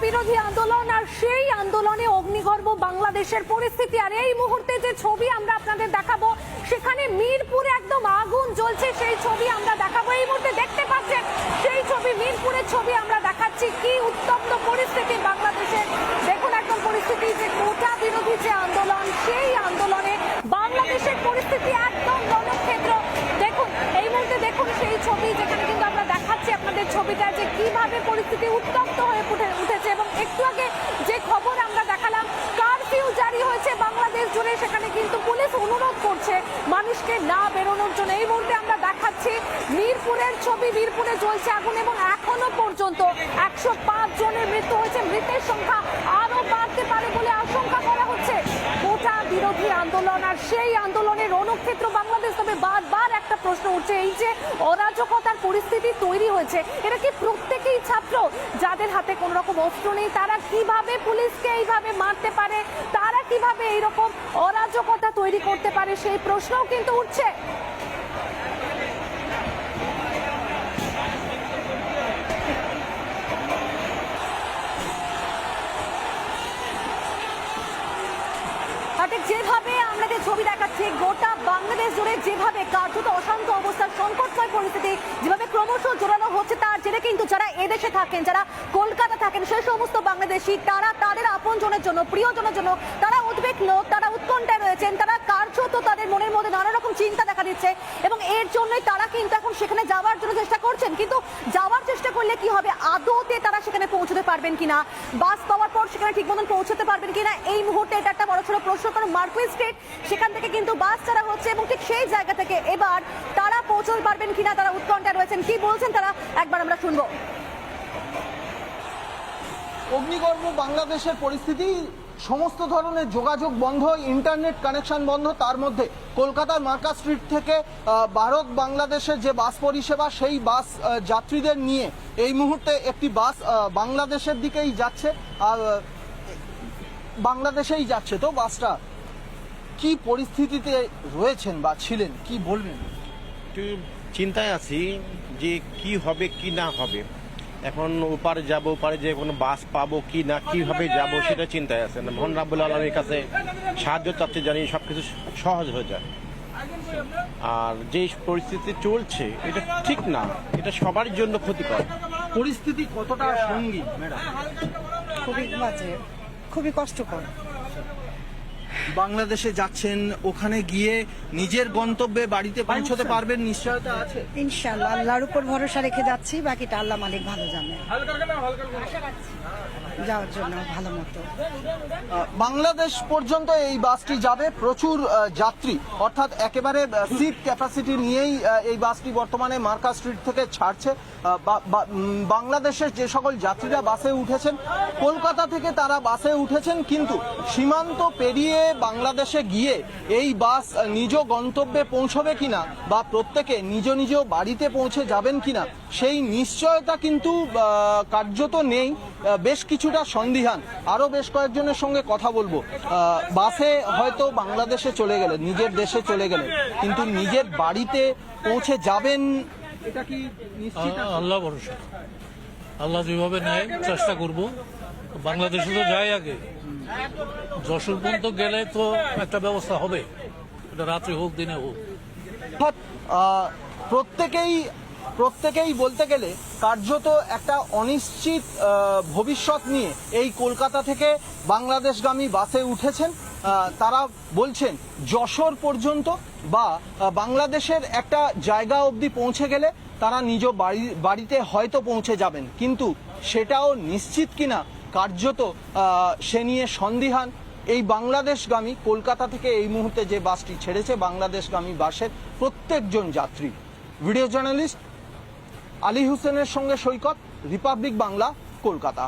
বিরোধী আন্দোলন আর সেই আন্দোলনে অগ্নিগর্ভ বাংলাদেশের পরিস্থিতি। আর এই মুহূর্তে যে ছবি আমরা আপনাদের দেখাবো, সেখানে মিরপুরে একদম আগুন জ্বলছে, সেই ছবি আমরা দেখাবো। এই মুহূর্তে দেখতে পাচ্ছেন সেই ছবি, মিরপুরের ছবি আমরা দেখাচ্ছি। কি উত্তপ্ত পরিস্থিতি বাংলাদেশের, দেখুন একদম পরিস্থিতি যে কোটা বিরোধী যে আন্দোলন, সেই আন্দোলনে বাংলাদেশের পরিস্থিতি একদম রণক্ষেত্র। দেখুন এই মুহূর্তে দেখুন সেই ছবি, যেখানে কিন্তু আমরা দেখাচ্ছি আপনাদের ছবিটা যে কিভাবে পরিস্থিতি উত্তপ্ত হয়ে উঠেছে। এবং একটু আগে যে খবর আমরা দেখালাম, কারফিউ জারি হয়েছে বাংলাদেশ জুড়ে, সেখানে কিন্তু পুলিশ অনুরোধ করছে মানুষকে না বেরোনোর জন্য। এই মুহূর্তে আমরা দেখাচ্ছি মিরপুরের ছবি, মিরপুরে জ্বলছে আগুন এবং এখনো পর্যন্ত 105 জনের মৃত্যু হয়েছে। মৃতের সংখ্যা আরো বাড়তে পারে বলে আশঙ্কা করা হচ্ছে। কোটা বিরোধী আন্দোলন আর সেই আন্দোলনের রণক্ষেত্র বাংলাদেশ। তবে বারবার একটা প্রশ্ন উঠছে, এই যে অরাজকতার পরিস্থিতি তৈরি হয়েছে, এটা কি প্রত্যেকেই ছাত্র যাদের হাতে কোন রকম অস্ত্র নেই, তারা কিভাবে পুলিশকে এইভাবে মারতে পারে, তারা কিভাবে এইরকম অরাজকতা তৈরি করতে পারে, সেই প্রশ্নও কিন্তু উঠছে। যেভাবে আমরা যে ছবি দেখাচ্ছি, গোটা বাংলাদেশ জুড়ে যেভাবে কার্যত অশান্ত অবস্থার সংকটময় পরিস্থিতি যেভাবে ক্রমশ জোরালো হচ্ছে, তার জেরে কিন্তু যারা এদেশে থাকেন, যারা কলকাতা থাকেন, সেই সমস্ত বাংলাদেশি তারা তাদের আপনজনের জন্য, প্রিয়জনের জন্য তারা উদ্বিগ্ন, তারা উৎকণ্ঠায় রয়েছেন। তারা কার্যত তাদের মনের মধ্যে নানা রকম চিন্তা দেখা দিচ্ছে এবং এর জন্যই তারা কিন্তু এখন সেখানে যাওয়ার জন্য চেষ্টা করছেন। কিন্তু যাওয়ার চেষ্টা করলে কি হবে, আদৌতে তারা সেখানে পৌঁছতে পারবেন কিনা, বাস পাওয়ার পর সেখানে ঠিক মতন পৌঁছতে পারবেন কিনা, এই মুহূর্তে এটা একটা বড়সড় প্রশ্ন। কারণ মার্কুইস স্ট্রিট, সেখান থেকে কিন্তু বাস ছাড়া হচ্ছে এবং ঠিক সেই জায়গা থেকে এবার তারা পৌঁছতে পারবেন কিনা, তারা উৎকণ্ঠায় রয়েছেন। কি বলছেন তারা, একবার আমরা শুনবো। অগ্নিগর্ভ বাংলাদেশের পরিস্থিতি, সমস্ত ধরনের যোগাযোগ বন্ধ, ইন্টারনেট কানেকশন বন্ধ। তার মধ্যে কলকাতার মার্কা স্ট্রিট থেকে ভারত বাংলাদেশের যে বাস পরিষেবা, সেই বাস যাত্রীদের নিয়ে এই মুহূর্তে একটি বাস বাংলাদেশের দিকেই যাচ্ছে, আর বাংলাদেশেই যাচ্ছে। তো বাসটা কি পরিস্থিতিতে রয়েছেন বা ছিলেন, কি বলবেন? একটু চিন্তায় আছি যে কি হবে কি না হবে। এখন ওপারে যাব, ওপারে যে কোনো বাস পাবো কি না, কিভাবে যাব সেটা চিন্তায় আছে। না মহান রাব্বুল আলামিনের কাছে সাহায্য চাচ্ছে, জানি সব কিছু সহজ হয়ে যায়। আর যে পরিস্থিতি চলছে এটা ঠিক না, এটা সবার জন্য ক্ষতিকর। পরিস্থিতি কতটা সঙ্গী ম্যাডাম? খুবই বাজে, খুবই কষ্টকর। বাংলাদেশে যাচ্ছেন, ওখানে গিয়ে নিজের গন্তব্যে বাড়িতে পৌঁছতে পারবেন, নিশ্চয়তা আছে? ইনশাআল্লাহ, আল্লাহর উপর ভরসা রেখে যাচ্ছি, বাকিটা আল্লাহ মালিক ভালো জানে। যাওয়ার জন্য ভালো মতো। বাংলাদেশ পর্যন্ত এই বাসটি যাবে, প্রচুর যাত্রী, অর্থাৎ একেবারে সিট ক্যাপাসিটি নিয়েই এই বাসটি বর্তমানে মার্কা স্ট্রিট থেকে ছাড়ছে। বাংলাদেশের যে সকল যাত্রীরা বাসে উঠেছেন, কলকাতা থেকে তারা বাসে উঠেছেন, কিন্তু সীমান্ত পেরিয়ে বাংলাদেশে গিয়ে এই বাস নিজ গন্তব্যে পৌঁছবে কিনা বা প্রত্যেকে নিজ নিজ বাড়িতে পৌঁছে যাবেন কিনা, সেই নিশ্চয়তা কিন্তু কার্যত নেই। বেশ কিছুটা সন্দিহান। আরো বেশ কয়েকজনের সঙ্গে কথা বলবো। বাসে হয়তো বাংলাদেশে চলে গেলেন, নিজের দেশে চলে গেলেন, কিন্তু নিজের বাড়িতে পৌঁছে যাবেন এটা কি নিশ্চিত? আল্লাহ ভরসা, আল্লাহ যেভাবে নেয় চেষ্টা করব। বাংলাদেশে তো যাই, আগে যশোর পর্যন্ত গেলে তো একটা ব্যবস্থা হবে, এটা রাত্রে হোক দিনে হোক। প্রত্যেকেই বলতে গেলে কার্যত একটা অনিশ্চিত ভবিষ্যৎ নিয়ে এই কলকাতা থেকে বাংলাদেশগামী বাসে উঠেছেন। তারা বলছেন যশোর পর্যন্ত বা বাংলাদেশের একটা জায়গা অবধি পৌঁছে গেলে তারা নিজ বাড়িতে হয়তো পৌঁছে যাবেন, কিন্তু সেটাও নিশ্চিত কিনা কার্যত সে নিয়ে সন্দিহান। এই বাংলাদেশগামী, কলকাতা থেকে এই মুহূর্তে যে বাসটি ছেড়েছে, বাংলাদেশগামী বাসের প্রত্যেকজন যাত্রী। ভিডিও জার্নালিস্ট আলী হোসেনের সঙ্গে সৈকত, রিপাবলিক বাংলা, কলকাতা।